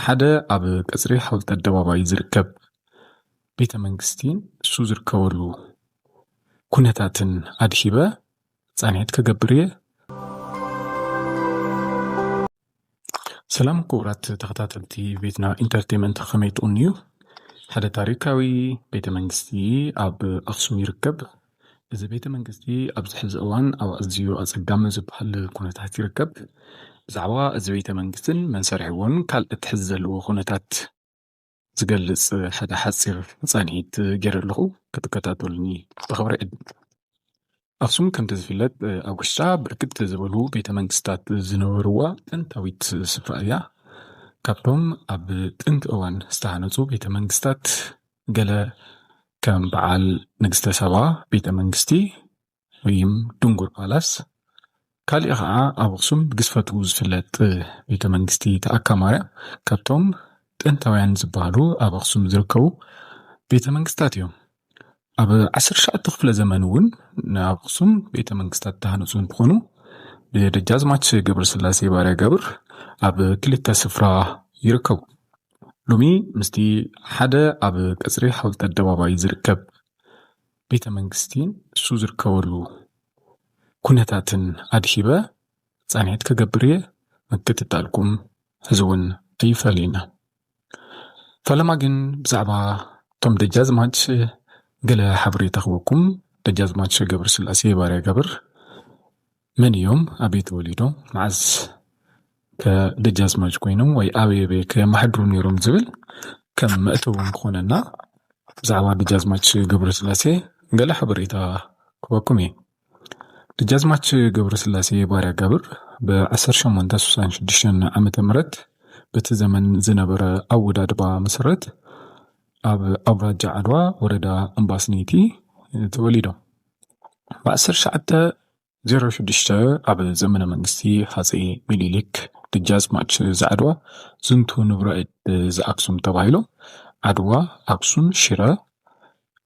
ሓደ ኣብ ቀጽሪ ሓወልቲ ኣደባባይ ዝርከብ ቤተ መንግስቲ እሱ ዝርከበሉ ኩነታትን ኣድሂበ ጻንየት ከገብር እየ። ሰላም ክቡራት ተኸታተልቲ ቤትና ኢንተርቴይንመንት ከመይ ትቕንዩ? ሓደ ታሪካዊ ቤተ መንግስቲ ኣብ ኣኽሱም ይርከብ። እዚ ቤተ መንግስቲ ኣብዚ ሕዚ እዋን ኣብ ኣዝዩ ኣጸጋሚ ዝበሃል ኩነታት ይርከብ። ብዛዕባ እዚ ቤተ መንግስትን መን ሰሪሕዎን ካልኦት ሕዚ ዘለዎ ኩነታት ዝገልጽ ሓደ ሓፂር ጻንሒት ገይረ ኣለኹ ክትከታተሉኒ ብኽብሪ ዕድል። ኣኽሱም ከምቲ ዝፍለጥ ኣብ ውሽጣ ብርክት ዝበሉ ቤተ መንግስታት ዝነበርዋ ጥንታዊት ስፍራ እያ። ካብቶም ኣብ ጥንቲ እዋን ዝተሃነፁ ቤተ መንግስታት ገለ ከም በዓል ንግስተ ሰባ ቤተ መንግስቲ ወይም ድንጉር ፓላስ፣ ካልእ ከዓ ኣብ ኣኽሱም ብግዝፈቱ ዝፍለጥ ቤተ መንግስቲ ተኣካ ማርያም ካብቶም ጥንታውያን ዝበሃሉ ኣብ ኣኽሱም ዝርከቡ ቤተ መንግስታት እዮም። ኣብ 19ተ ክፍለ ዘመን እውን ናብ ኣኽሱም ቤተ መንግስታት ተሃነፁ እንትኾኑ ብደጃዝማች ገብረስላሴ ባርያ ገብር ኣብ ክልተ ስፍራ ይርከቡ። ሎሚ ምስቲ ሓደ ኣብ ቀጽሪ ሓወልቲ ኣደባባይ ዝርከብ ቤተ መንግስቲ እሱ ዝርከበሉ ኩነታትን ኣድሂበ ጻንየት ከገብር እየ። ምክትታልኩም ሕዚ እውን ኣይፈለዩና። ፈለማ ግን ብዛዕባ እቶም ደጃዝማች ገለ ሓበሬታ ክበኩም። ደጃዝማች ገብረስላሴ ባርያ ገብር መን እዮም? ኣበይ ተወሊዶም? መዓዝ ከደጃዝማች ኮይኖም ወይ ኣበይ ከመሓድሩ ነይሮም ዝብል ከም መእተዊ ክኾነና ብዛዕባ ደጃዝማች ገብረስላሴ ገለ ሓበሬታ ክበኩም እየ። ደጃዝማች ገብረስላሴ ባርያ ገብር በ1866 ዓመተ ምህረት በቲ ዘመን ዝነበረ ኣወዳድባ መሰረት ኣብ ኣውራጃ ዓድዋ ወረዳ ኣምባስኔቲ ተወሊዶም። ብ1906 ኣብ ዘመነ መንግስቲ ሃፀይ ሚኒሊክ ደጃዝማች ዘዓድዋ ዝንቱ ንብረዕድ ዝኣክሱም ተባሂሎም ዓድዋ፣ ኣክሱም፣ ሽረ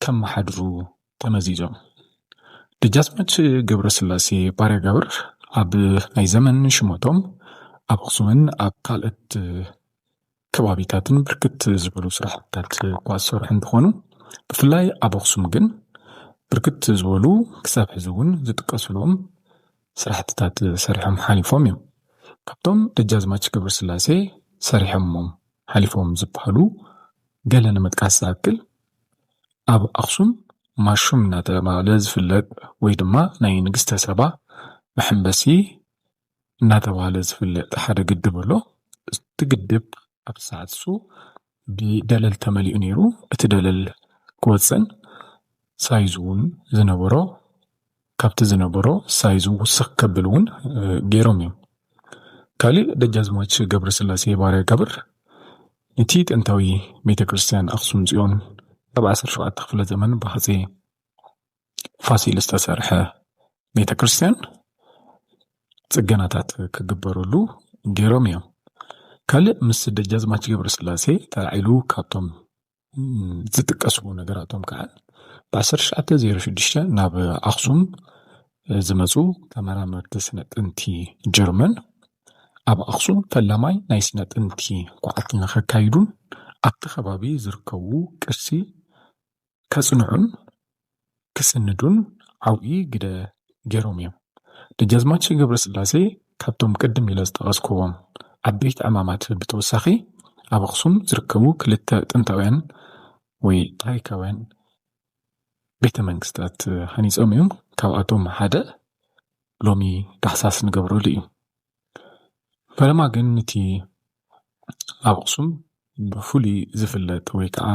ከመሓድሩ ተመዚዞም። ደጃዝማች ገብረስላሴ ባርያ ገብር ኣብ ናይ ዘመን ሽሞቶም ኣብ ኣኽሱምን ኣብ ካልኦት ከባቢታትን ብርክት ዝበሉ ስራሕትታት እኳ ዝሰርሑ እንትኾኑ ብፍላይ ኣብ ኣኽሱም ግን ብርክት ዝበሉ ክሳብ ሕዚ እውን ዝጥቀሱሎም ስራሕትታት ሰሪሖም ሓሊፎም እዮም። ካብቶም ደጃዝማች ገብረስላሴ ሰሪሖሞም ሓሊፎም ዝበሃሉ ገለ ንምጥቃስ ዝኣክል ኣብ ኣኽሱም ማሹም እናተባህለ ዝፍለጥ ወይ ድማ ናይ ንግስተ ሰባ መሐንበሲ እናተባህለ ዝፍለጥ ሓደ ግድብ ኣሎ። እቲ ግድብ ኣብ ሰዓት እሱ ብደለል ተመሊኡ ነይሩ። እቲ ደለል ክወፅን ሳይዙ እውን ዝነበሮ ካብቲ ዝነበሮ ሳይዙ ውስኽ ከብል እውን ገይሮም እዮም። ካልእ ደጃዝማች ገብረስላሴ ባርያ ገብር እቲ ጥንታዊ ቤተ ክርስቲያን ኣኽሱም ጽዮን ኣብ 17 ክፍለ ዘመን ብሃፀይ ፋሲል ዝተሰርሐ ቤተ ክርስቲያን ጽገናታት ክግበረሉ ገይሮም እዮም። ካልእ ምስ ደጃዝማች ገብረስላሴ ተላዒሉ ካብቶም ዝጥቀሱ ነገራቶም ከዓ ብ1906 ናብ ኣኽሱም ዝመፁ ተመራመርቲ ስነ ጥንቲ ጀርመን ኣብ ኣኽሱም ፈላማይ ናይ ስነ ጥንቲ ኳዕቲ ንኸካይዱን ኣብቲ ከባቢ ዝርከቡ ቅርሲ ከጽንዑን ክስንዱን ዓብዪ ግደ ገይሮም እዮም። ደጃዝማች ገብረስላሴ ካብቶም ቅድም ኢለ ዝጠቐስክዎም ዓበይቲ ዕማማት ብተወሳኺ ኣብ ኣኽሱም ዝርከቡ ክልተ ጥንታውያን ወይ ታሪካውያን ቤተ መንግስታት ሃኒጾም እዮም። ካብኣቶም ሓደ ሎሚ ዳሕሳስ ንገብረሉ እዩ። ፈለማ ግን እቲ ኣብ ኣኽሱም ብፍሉይ ዝፍለጥ ወይ ከዓ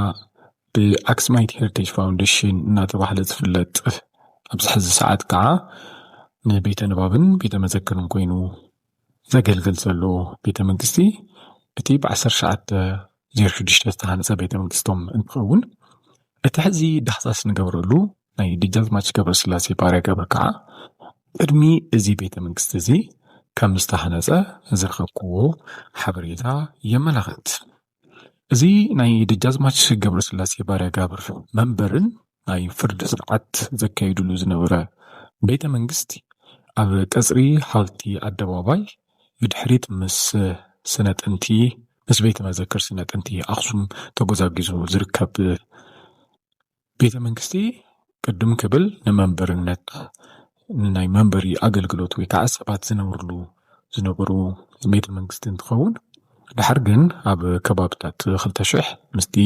ብኣክሱማይት ሄሪቴጅ ፋውንዴሽን እናተባህለ ዝፍለጥ ኣብዚ ሕዚ ሰዓት ከዓ ንቤተ ንባብን ቤተ መዘክርን ኮይኑ ዘገልግል ዘሎ ቤተ መንግስቲ እቲ ብ1906 ዝተሃነፀ ቤተ መንግስቶም እንትኸውን እቲ ሕዚ ዳሕሳስ ንገብረሉ ናይ ደጃዝማች ገብረስላሴ ባርያ ገብር ከዓ ቅድሚ እዚ ቤተ መንግስቲ እዚ ከም ዝተሃነፀ ዝረኸብክዎ ሓበሬታ የመላኽት። እዚ ናይ ደጃዝማች ገብረስላሴ ባርያ ገብር መንበርን ናይ ፍርዲ ስርዓት ዘካይድሉ ዝነበረ ቤተ መንግስቲ ኣብ ቀጽሪ ሓወልቲ ኣደባባይ ብድሕሪት ምስ ስነ ጥንቲ ምስ ቤተ መዘክር ስነ ጥንቲ ኣክሱም ተጎዛጊዙ ዝርከብ ቤተ መንግስቲ ቅድም ክብል ንመንበርነት ናይ መንበሪ ኣገልግሎት ወይ ከዓ ሰባት ዝነበሩ ቤተ መንግስቲ እንትኸውን ድሓር ግን ኣብ ከባብታት 2000 ምስቲ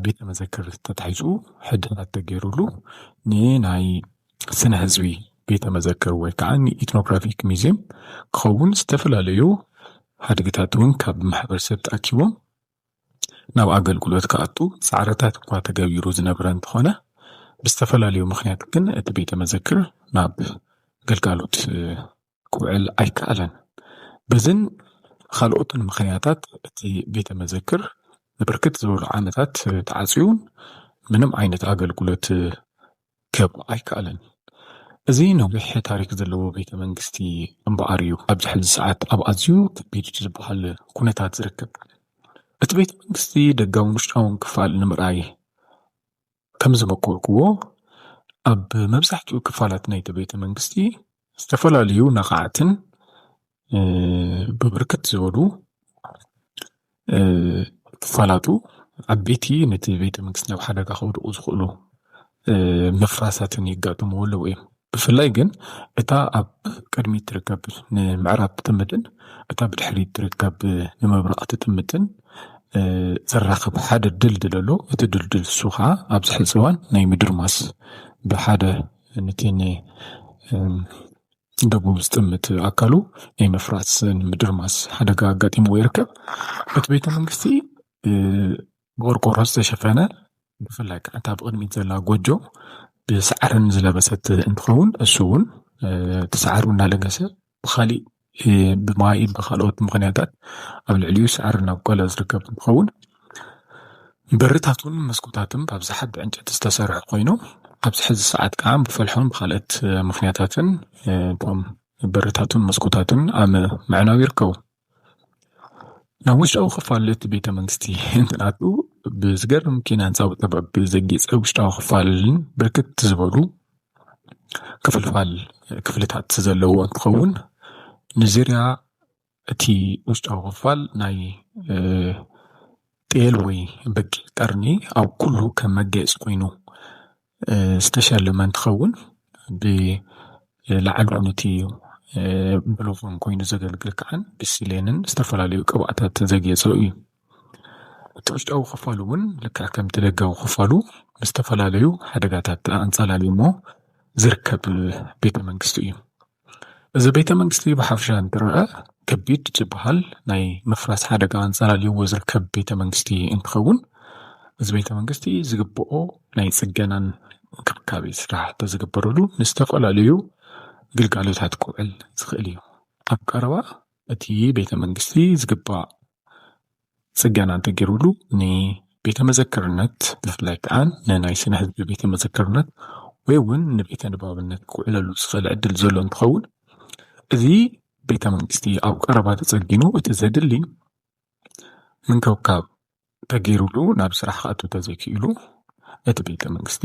ቤተ መዘክር ተታሒዙ ሕድታት ተገይሩሉ ንናይ ስነ ህዝቢ ቤተ መዘክር ወይ ከዓ ኢትኖግራፊክ ሙዚየም ክኸውን ዝተፈላለዩ ሓድግታት እውን ካብ ማሕበረሰብ ተኣኪቦም ናብ ኣገልግሎት ክኣቱ ፃዕርታት እኳ ተገቢሩ ዝነበረ እንትኾነ ብዝተፈላለዩ ምክንያት ግን እቲ ቤተ መዘክር ናብ ግልጋሎት ክውዕል ኣይከኣለን። በዝን ካልኦትን ምክንያታት እቲ ቤተ መዘክር ንብርክት ዝበሉ ዓመታት ተዓፅዩን ምንም ዓይነት ኣገልግሎት ክህብ ኣይከኣለን። እዚ ነዊሕ ታሪክ ዘለዎ ቤተ መንግስቲ እምበኣር እዩ ኣብዚ ሕዚ ሰዓት ኣብ ኣዝዩ ከቢድ ዝበሃል ኩነታት ዝርከብ። እቲ ቤተ መንግስቲ ደጋውን ውሽጣውን ክፋል ንምርኣይ ከም ዝመኮርክዎ ኣብ መብዛሕትኡ ክፋላት ናይቲ ቤተ መንግስቲ ዝተፈላለዩ ነኻዓትን ብብርክት ዝበሉ ክፋላቱ ዓበይቲ ነቲ ቤተ መንግስቲ ናብ ሓደጋ ከውድቁ ዝኽእሉ መፍራሳትን ይጋጥምዎ ኣለዉ እዮም። ብፍላይ ግን እታ ኣብ ቅድሚት ትርከብ ንምዕራብ ትምድን እታ ብድሕሪት ትርከብ ንምብራቅ ትምድን ዘራኽብ ሓደ ድልድል ኣሎ። እቲ ድልድል እሱ ከዓ ኣብዚ ሕዚ እዋን ናይ ምድርማስ ብሓደ ነቲ ደቡብ ዝጥምት ኣካሉ ናይ ምፍራስ ምድርማስ ሓደጋ ኣጋጢምዎ ይርከብ። እቲ ቤተ መንግስቲ ብቆርቆሮ ዝተሸፈነ ብፍላይ ከዓ እታ ብቅድሚት ዘላ ጎጆ ብሳዕርን ዝለበሰት እንትኸውን እሱ እውን ተሳዕሩ እናለገሰ ብካሊእ ብማይ ብካልኦት ምክንያታት ኣብ ልዕሊኡ ሳዕሪ እናብቆለ ዝርከብ እንትኸውን በርታቱን መስኮታትን ብኣብዝሓ ብዕንጨይቲ ዝተሰርሑ ኮይኑ ኣብዚ ሕዚ ሰዓት ከዓ ብፈልሖም ብካልኦት ምክንያታትን እቶም በርታቱን መስኮታትን ኣብ ምዕናው ይርከቡ። ናብ ውሽጣዊ ክፋል እቲ ቤተ መንግስቲ እንትናቱ ብዝገርም ኪነ ህንፃዊ ጥበብ ዘጊፀ ውሽጣዊ ክፋልን ብርክት ዝበሉ ክፍልታት ዘለዎ እንትኸውን ንዝርያ እቲ ውሽጣዊ ክፋል ናይ ጤል ወይ በጊዕ ቀርኒ ኣብ ኩሉ ከም መጋየፂ ኮይኑ ዝተሸለመ እንትኸውን ብላዕሉ ነቲ ብሎፎን ኮይኑ ዘገልግል ከዓን ብስሌንን ዝተፈላለዩ ቅብኣታት ዘግየፀ እዩ። እቲ ውሽጣዊ ክፋሉ እውን ልክዕ ከምቲ ደጋዊ ክፋሉ ዝተፈላለዩ ሓደጋታት ኣንፃላሊሞ ዝርከብ ቤተ መንግስቲ እዩ። እዚ ቤተ መንግስቲ ብሓፈሻ እንትርአ ከቢድ ዝበሃል ናይ ምፍራስ ሓደጋ ኣንፃላሊዎ ዝርከብ ቤተ መንግስቲ እንትኸውን እዚ ቤተ መንግስቲ ዝግብኦ ናይ ፅገናን እንክብካቤ ስራሕ ተዝግበረሉ ንዝተፈላለዩ ግልጋሎታት ክውዕል ዝኽእል እዩ። ኣብ ቀረባ እቲ ቤተ መንግስቲ ዝግባእ ፅገና እንተገይሩሉ ንቤተ መዘክርነት ብፍላይ ከዓ ንናይ ስነ ህዝቢ ቤተ መዘክርነት ወይ እውን ንቤተ ንባብነት ክውዕለሉ ዝኽእል ዕድል ዘሎ እንትኸውን እዚ ቤተ መንግስቲ ኣብ ቀረባ ተፀጊኑ እቲ ዘድሊ ምንክብካብ ተገይሩሉ ናብ ስራሕ ክኣቱ ተዘይክኢሉ እቲ ቤተ መንግስቲ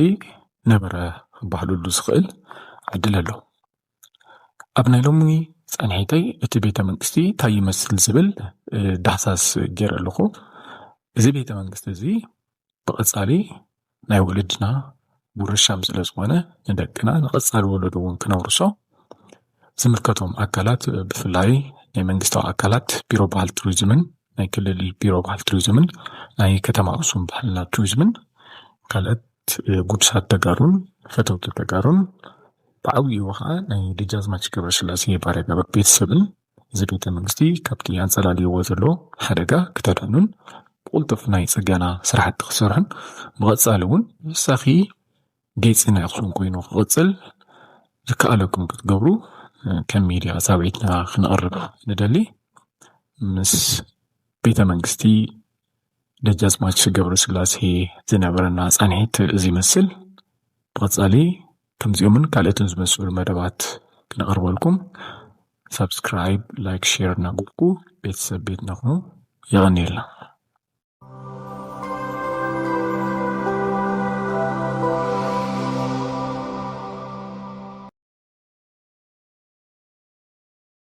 ነበረ ክባህለሉ ዝኽእል ዕድል ኣሎ። ኣብ ናይ ሎሚ ፀኒሐተይ እቲ ቤተ መንግስቲ እንታይ ይመስል ዝብል ዳህሳስ ገይረ ኣለኹ። እዚ ቤተ መንግስቲ እዚ ብቐፃሊ ናይ ወለድና ውርሻም ስለ ዝኾነ ንደቅና ንቐፃሊ ወለዶ እውን ክነውርሶ ዝምልከቶም ኣካላት ብፍላይ ናይ መንግስታዊ ኣካላት ቢሮ ባህሊ ቱሪዝምን ናይ ክልል ቢሮ ባህሊ ቱሪዝምን ናይ ከተማ ኣክሱም ባህልና ቱሪዝምን ካልኦት ጉድሳት ተጋሩን ፈተውቲ ተጋሩን ብዓብይኡ ከዓ ናይ ደጃዝማች ገብረስላሴ ባርያ ቤተሰብን እዚ ቤተ መንግስቲ ካብቲ ኣንፀላልይዎ ዘሎ ሓደጋ ክተድሕኑን ብቁልጡፍ ናይ ፅገና ስራሕቲ ክሰርሑን ብቐፃሊ እውን ወሳኺ ጌፂ ናይ ኣክሱም ኮይኑ ክቕፅል ዝከኣለኩም ክትገብሩ ከም ሚድያ ሳብዒትና ክነቕርብ ንደሊ ምስ ቤተ መንግስቲ ደጃዝማች ገብረስላሴ ዝነበረና ፃንሒት እዚ ይመስል። ብቐፃሊ ከምዚኦምን ካልኦትን ዝመስሉ መደባት ክነቕርበልኩም ሰብስክራይብ ላይክ ሼር እናገበርኩ ቤተሰብ ቤት ነኽኑ የቐኒየልና።